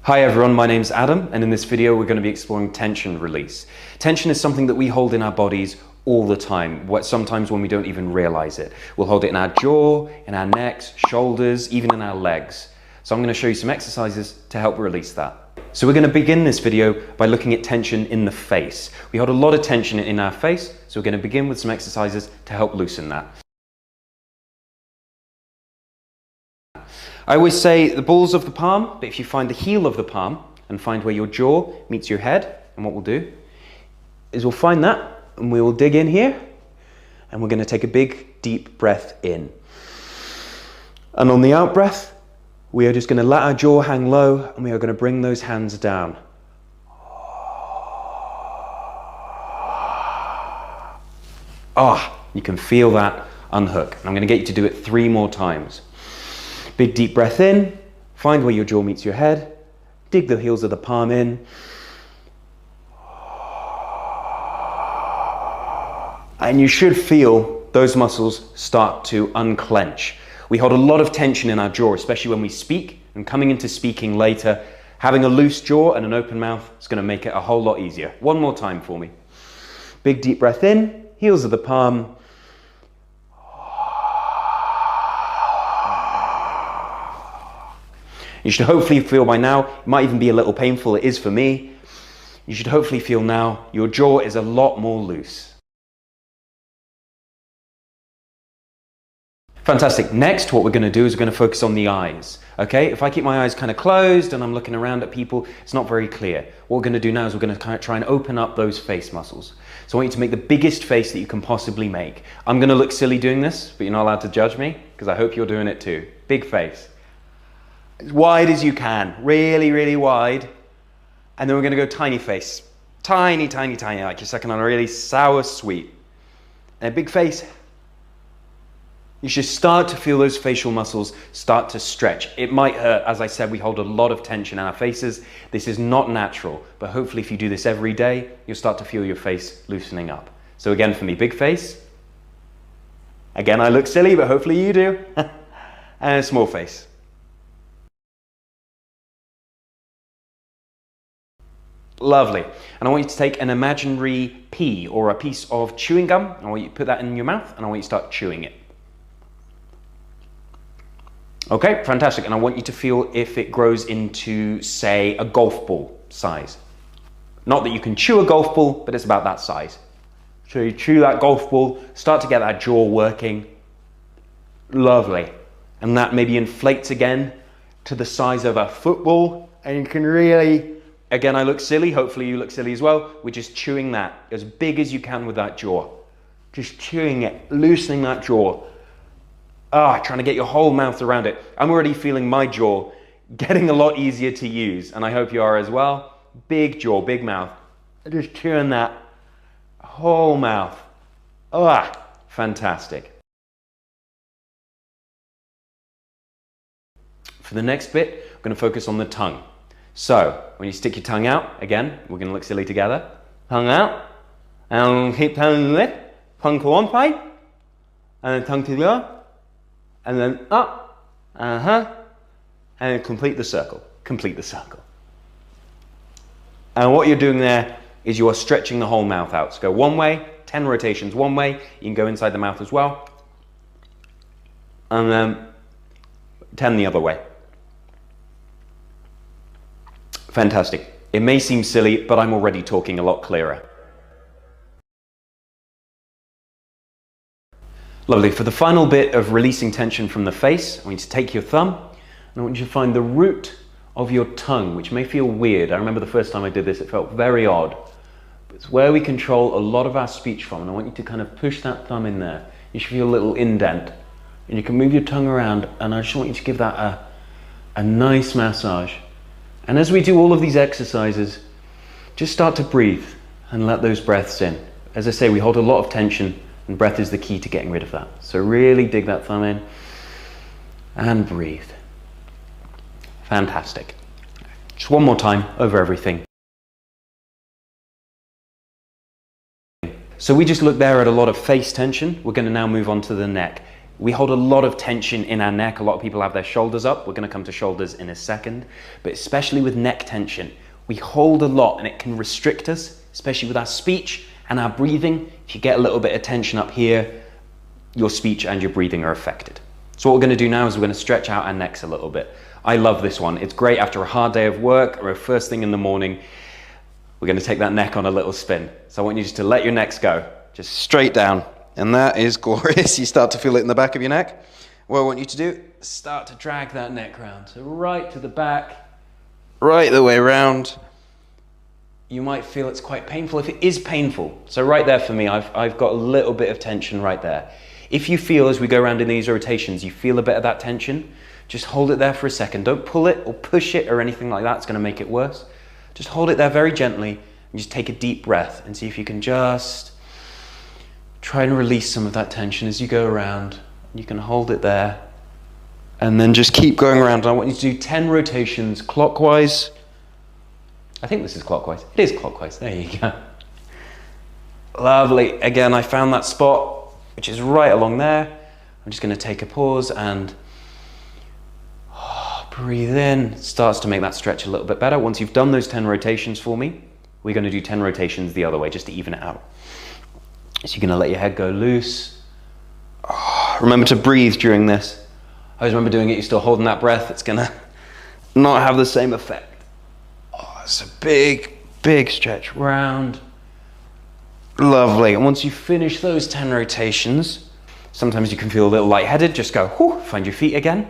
Hi everyone, my name's Adam, and in this video we're going to be exploring tension release. Tension is something that we hold in our bodies all the time, sometimes when we don't even realize it. We'll hold it in our jaw, in our necks, shoulders, even in our legs. So I'm going to show you some exercises to help release that. So we're going to begin this video by looking at tension in the face. We hold a lot of tension in our face, so we're going to begin with some exercises to help loosen that. I always say the balls of the palm, but if you find the heel of the palm and find where your jaw meets your head, and what we'll do is we'll find that and we will dig in here and we're going to take a big deep breath in. And on the out breath, we are just going to let our jaw hang low and we are going to bring those hands down. You can feel that unhook. And I'm going to get you to do it 3 more times. Big deep breath in, find where your jaw meets your head, dig the heels of the palm in, and you should feel those muscles start to unclench. We hold a lot of tension in our jaw, especially when we speak, and coming into speaking later, having a loose jaw and an open mouth is going to make it a whole lot easier. 1 more time for me. Big deep breath in, heels of the palm. You should hopefully feel by now, it might even be a little painful, it is for me. You should hopefully feel now your jaw is a lot more loose. Fantastic. Next, what we're going to do is we're going to focus on the eyes. Okay, if I keep my eyes kind of closed and I'm looking around at people, it's not very clear. What we're going to do now is we're going to kind of try and open up those face muscles. So I want you to make the biggest face that you can possibly make. I'm going to look silly doing this, but you're not allowed to judge me because I hope you're doing it too. Big face. As wide as you can, really, really wide. And then we're going to go tiny face. Tiny, tiny, tiny, like you're sucking on a really sour sweet. And a big face. You should start to feel those facial muscles start to stretch. It might hurt. As I said, we hold a lot of tension in our faces. This is not natural, but hopefully if you do this every day, you'll start to feel your face loosening up. So again, for me, big face. Again, I look silly, but hopefully you do. And a small face. Lovely. And I want you to take an imaginary pea or a piece of chewing gum. I want you to put that in your mouth and I want you to start chewing it. Okay, fantastic. And I want you to feel if it grows into, say, a golf ball size. Not that you can chew a golf ball, but it's about that size. So you chew that golf ball, start to get that jaw working. Lovely. And that maybe inflates again to the size of a football. And you can really... Again, I look silly, hopefully you look silly as well. We're just chewing that as big as you can with that jaw. Just chewing it, loosening that jaw. Trying to get your whole mouth around it. I'm already feeling my jaw getting a lot easier to use, and I hope you are as well. Big jaw, big mouth. Just chewing that whole mouth. Fantastic. For the next bit, I'm going to focus on the tongue. So, when you stick your tongue out, again, we're going to look silly together. Tongue out, and keep tongue lit, tongue to one side, and then tongue to the other, and then up, and complete the circle, complete the circle. And what you're doing there is you are stretching the whole mouth out. So go one way, 10 rotations one way, you can go inside the mouth as well, and then 10 the other way. Fantastic. It may seem silly, but I'm already talking a lot clearer. Lovely. For the final bit of releasing tension from the face, I want you to take your thumb and I want you to find the root of your tongue, which may feel weird. I remember the first time I did this, it felt very odd. But it's where we control a lot of our speech from, and I want you to kind of push that thumb in there. You should feel a little indent. And you can move your tongue around, and I just want you to give that a nice massage. And as we do all of these exercises, just start to breathe and let those breaths in. As I say, we hold a lot of tension and breath is the key to getting rid of that. So really dig that thumb in and breathe. Fantastic. Just one more time over everything. So we just looked there at a lot of face tension. We're going to now move on to the neck. We hold a lot of tension in our neck. A lot of people have their shoulders up. We're going to come to shoulders in a second. But especially with neck tension, we hold a lot and it can restrict us, especially with our speech and our breathing. If you get a little bit of tension up here, your speech and your breathing are affected. So what we're going to do now is we're going to stretch out our necks a little bit. I love this one. It's great after a hard day of work or a first thing in the morning. We're going to take that neck on a little spin. So I want you just to let your necks go, just straight down. And that is glorious. You start to feel it in the back of your neck. What I want you to do, start to drag that neck round. So right to the back, right the way around. You might feel it's quite painful. If it is painful, so right there for me, I've got a little bit of tension right there. If you feel as we go around in these rotations, you feel a bit of that tension, just hold it there for a second. Don't pull it or push it or anything like that. It's going to make it worse. Just hold it there very gently and just take a deep breath and see if you can just try and release some of that tension as you go around. You can hold it there and then just keep going around. I want you to do 10 rotations clockwise. I think this is clockwise. It is clockwise. There you go. Lovely. Again, I found that spot, which is right along there. I'm just going to take a pause and breathe in. It starts to make that stretch a little bit better. Once you've done those 10 rotations for me, we're going to do 10 rotations the other way just to even it out. So you're going to let your head go loose. Remember to breathe during this. I always remember doing it, you're still holding that breath. It's going to not have the same effect. It's a big, big stretch round. Lovely. And once you finish those 10 rotations, sometimes you can feel a little lightheaded. Just go, whew, find your feet again.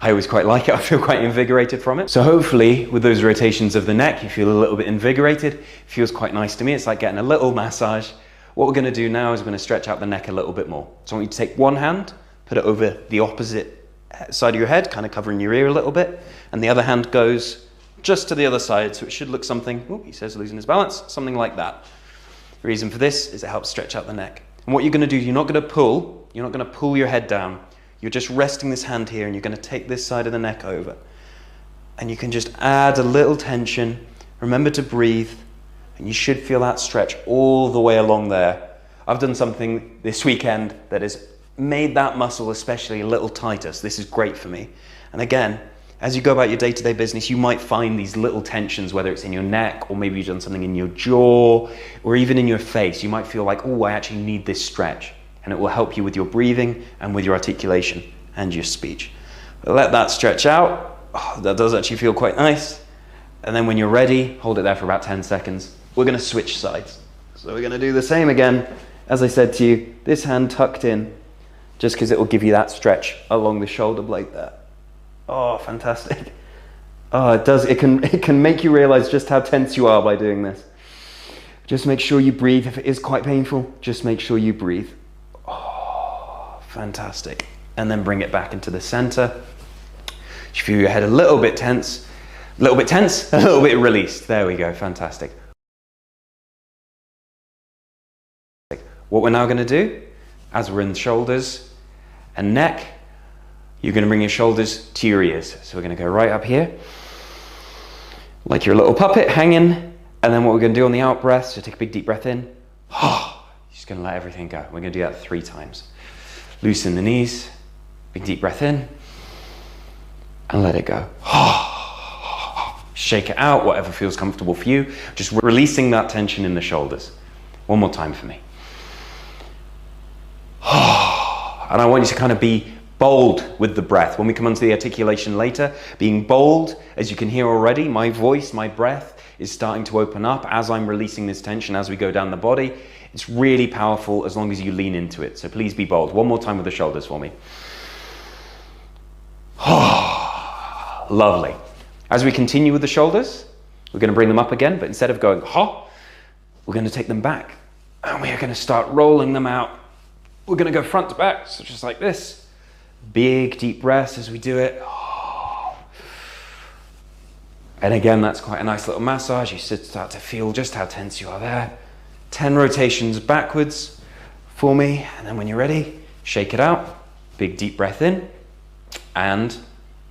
I always quite like it. I feel quite invigorated from it. So hopefully with those rotations of the neck, you feel a little bit invigorated. It feels quite nice to me. It's like getting a little massage. What we're going to do now is we're going to stretch out the neck a little bit more. So I want you to take one hand, put it over the opposite side of your head, kind of covering your ear a little bit. And the other hand goes just to the other side. So it should look something, he says losing his balance, something like that. The reason for this is it helps stretch out the neck. And what you're going to do, you're not going to pull your head down. You're just resting this hand here and you're going to take this side of the neck over. And you can just add a little tension. Remember to breathe. And you should feel that stretch all the way along there. I've done something this weekend that has made that muscle especially a little tighter. So this is great for me. And again, as you go about your day-to-day business, you might find these little tensions, whether it's in your neck or maybe you've done something in your jaw or even in your face. You might feel like, oh, I actually need this stretch. And it will help you with your breathing and with your articulation and your speech. But let that stretch out. That does actually feel quite nice. And then when you're ready, hold it there for about 10 seconds. We're going to switch sides. So we're going to do the same again. As I said to you, this hand tucked in, just because it will give you that stretch along the shoulder blade there. Oh, fantastic. Oh, it does. It can make you realize just how tense you are by doing this. Just make sure you breathe. If it is quite painful, just make sure you breathe. Oh, fantastic. And then bring it back into the center. You feel your head a little bit tense, a little bit released. There we go. Fantastic. What we're now going to do, as we're in the shoulders and neck, you're going to bring your shoulders to your ears. So we're going to go right up here, like your little puppet hanging. And then what we're going to do on the out breath, so take a big deep breath in. Just going to let everything go. We're going to do that 3 times. Loosen the knees, big deep breath in, and let it go. Shake it out, whatever feels comfortable for you. Just releasing that tension in the shoulders. One more time for me. And I want you to kind of be bold with the breath. When we come onto the articulation later, being bold, as you can hear already, my voice, my breath is starting to open up as I'm releasing this tension as we go down the body. It's really powerful as long as you lean into it. So please be bold. One more time with the shoulders for me. Lovely. As we continue with the shoulders, we're going to bring them up again, but instead of going we're going to take them back. And we are going to start rolling them out. We're going to go front to back, so just like this. Big deep breaths as we do it. And again, that's quite a nice little massage. You should start to feel just how tense you are there. 10 rotations backwards for me. And then when you're ready, shake it out. Big deep breath in. And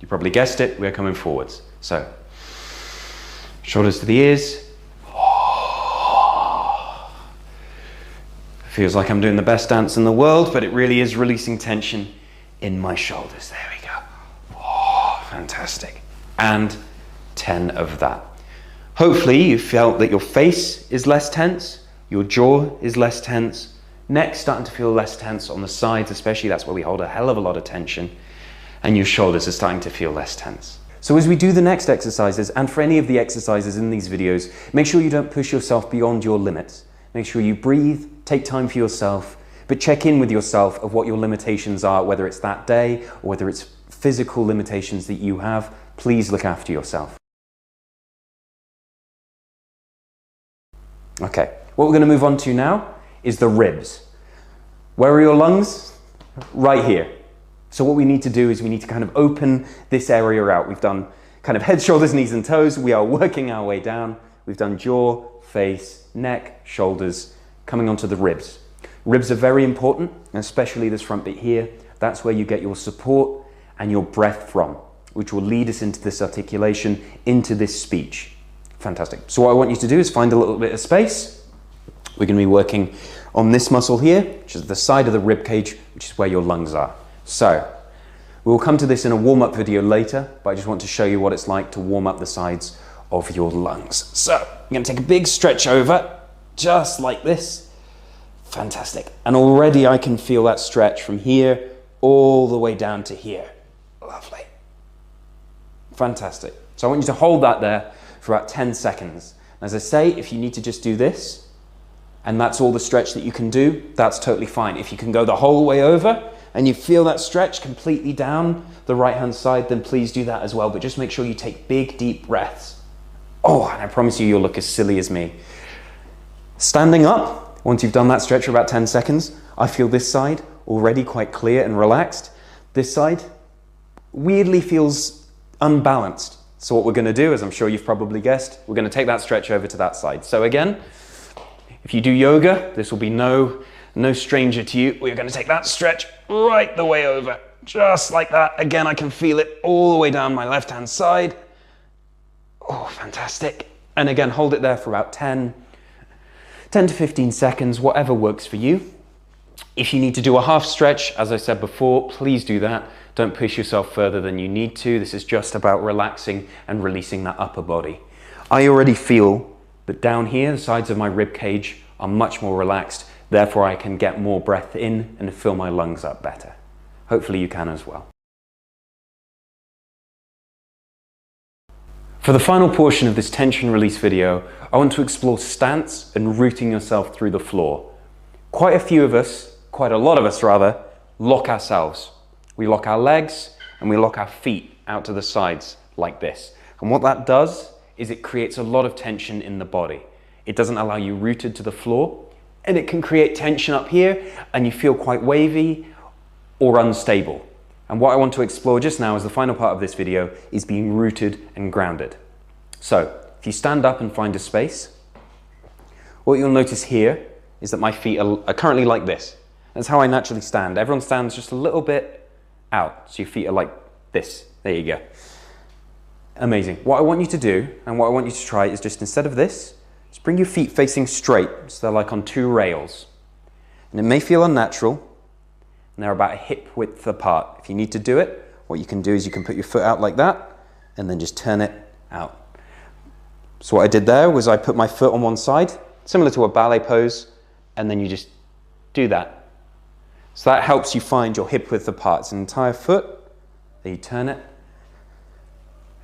you probably guessed it, we're coming forwards. So, shoulders to the ears. Feels like I'm doing the best dance in the world, but it really is releasing tension in my shoulders. There we go. Oh, fantastic. And 10 of that. Hopefully you felt that your face is less tense, your jaw is less tense, neck starting to feel less tense on the sides especially, that's where we hold a hell of a lot of tension, and your shoulders are starting to feel less tense. So as we do the next exercises, and for any of the exercises in these videos, make sure you don't push yourself beyond your limits. Make sure you breathe, take time for yourself, but check in with yourself of what your limitations are, whether it's that day or whether it's physical limitations that you have. Please look after yourself. Okay, what we're going to move on to now is the ribs. Where are your lungs? Right here. So what we need to do is we need to kind of open this area out. We've done kind of head, shoulders, knees and toes. We are working our way down. We've done jaw, face, neck, shoulders, coming onto the ribs. Ribs are very important, especially this front bit here. That's where you get your support and your breath from, which will lead us into this articulation, into this speech. Fantastic. So what I want you to do is find a little bit of space. We're going to be working on this muscle here, which is the side of the rib cage, which is where your lungs are. So we'll come to this in a warm-up video later, but I just want to show you what it's like to warm up the sides of your lungs. So I'm going to take a big stretch over, just like this. Fantastic. And already I can feel that stretch from here all the way down to here. Lovely. Fantastic. So I want you to hold that there for about 10 seconds. As I say, if you need to just do this, and that's all the stretch that you can do, that's totally fine. If you can go the whole way over, and you feel that stretch completely down the right-hand side, then please do that as well. But just make sure you take big, deep breaths. Oh, and I promise you, you'll look as silly as me. Standing up, once you've done that stretch for about 10 seconds, I feel this side already quite clear and relaxed. This side weirdly feels unbalanced. So what we're going to do, as I'm sure you've probably guessed, we're going to take that stretch over to that side. So again, if you do yoga, this will be no stranger to you. We're going to take that stretch right the way over, just like that. Again, I can feel it all the way down my left-hand side. Oh, fantastic. And again, hold it there for about 10 to 15 seconds, whatever works for you. If you need to do a half stretch, as I said before, please do that. Don't push yourself further than you need to. This is just about relaxing and releasing that upper body. I already feel that down here, the sides of my rib cage are much more relaxed. Therefore, I can get more breath in and fill my lungs up better. Hopefully you can as well. For the final portion of this tension release video, I want to explore stance and rooting yourself through the floor. Quite a lot of us rather, lock ourselves. We lock our legs and we lock our feet out to the sides like this. And what that does is it creates a lot of tension in the body. It doesn't allow you rooted to the floor, and it can create tension up here and you feel quite wavy or unstable. And what I want to explore just now as the final part of this video is being rooted and grounded. So if you stand up and find a space, what you'll notice here is that my feet are currently like this. That's how I naturally stand. Everyone stands just a little bit out, so your feet are like this. There you go. Amazing. What I want you to do, and what I want you to try, is just instead of this, just bring your feet facing straight, so they're like on two rails. And it may feel unnatural, and they're about a hip width apart. If you need to do it, what you can do is you can put your foot out like that, and then just turn it out. So what I did there was I put my foot on one side, similar to a ballet pose, and then you just do that. So that helps you find your hip width apart. It's an entire foot, then you turn it,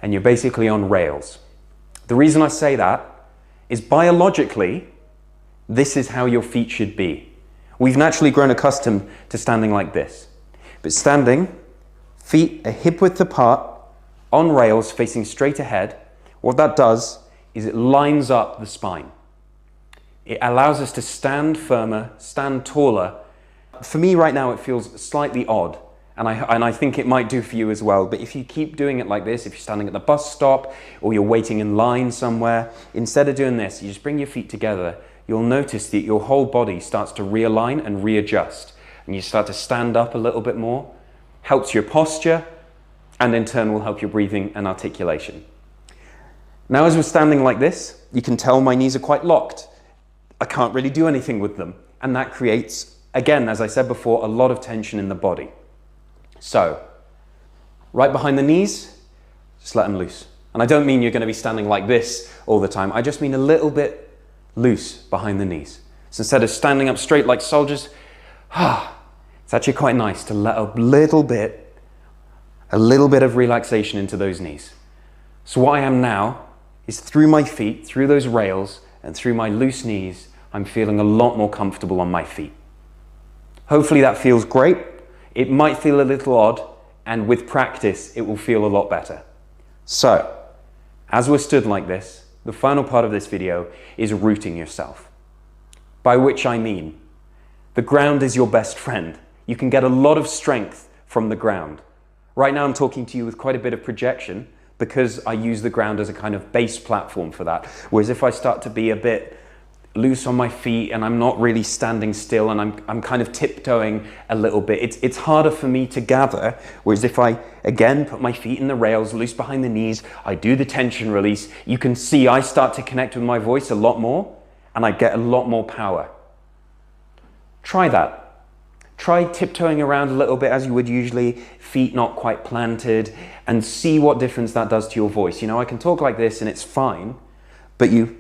and you're basically on rails. The reason I say that is biologically, this is how your feet should be. We've naturally grown accustomed to standing like this. But standing, feet a hip width apart, on rails, facing straight ahead, what that does is it lines up the spine. It allows us to stand firmer, stand taller. For me right now, it feels slightly odd, and I think it might do for you as well. But if you keep doing it like this, if you're standing at the bus stop or you're waiting in line somewhere, instead of doing this, you just bring your feet together, you'll notice that your whole body starts to realign and readjust, and you start to stand up a little bit more. Helps your posture, and in turn will help your breathing and articulation. Now, as we're standing like this, you can tell my knees are quite locked. I can't really do anything with them, and that creates, again, as I said before, a lot of tension in the body. So, right behind the knees, just let them loose. And I don't mean you're going to be standing like this all the time. I just mean a little bit loose behind the knees. So instead of standing up straight like soldiers, it's actually quite nice to let a little bit of relaxation into those knees. So what I am now is through my feet, through those rails, and through my loose knees, I'm feeling a lot more comfortable on my feet. Hopefully that feels great. It might feel a little odd, and with practice, it will feel a lot better. So, as we're stood like this, the final part of this video is rooting yourself. By which I mean, the ground is your best friend. You can get a lot of strength from the ground. Right now I'm talking to you with quite a bit of projection because I use the ground as a kind of base platform for that. Whereas if I start to be a bit loose on my feet and I'm not really standing still and I'm kind of tiptoeing a little bit, it's harder for me to gather. Whereas if I, again, put my feet in the rails, loose behind the knees, I do the tension release, you can see I start to connect with my voice a lot more and I get a lot more power. Try that. Try tiptoeing around a little bit as you would usually, feet not quite planted, and see what difference that does to your voice. You know, I can talk like this and it's fine, but you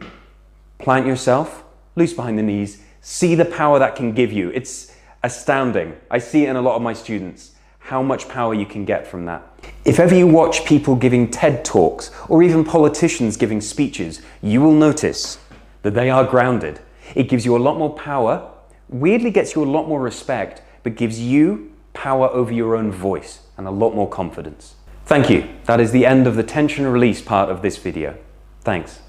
plant yourself, loose behind the knees, see the power that can give you. It's astounding. I see it in a lot of my students, how much power you can get from that. If ever you watch people giving TED Talks, or even politicians giving speeches, you will notice that they are grounded. It gives you a lot more power, weirdly gets you a lot more respect, but gives you power over your own voice and a lot more confidence. Thank you. That is the end of the tension release part of this video. Thanks.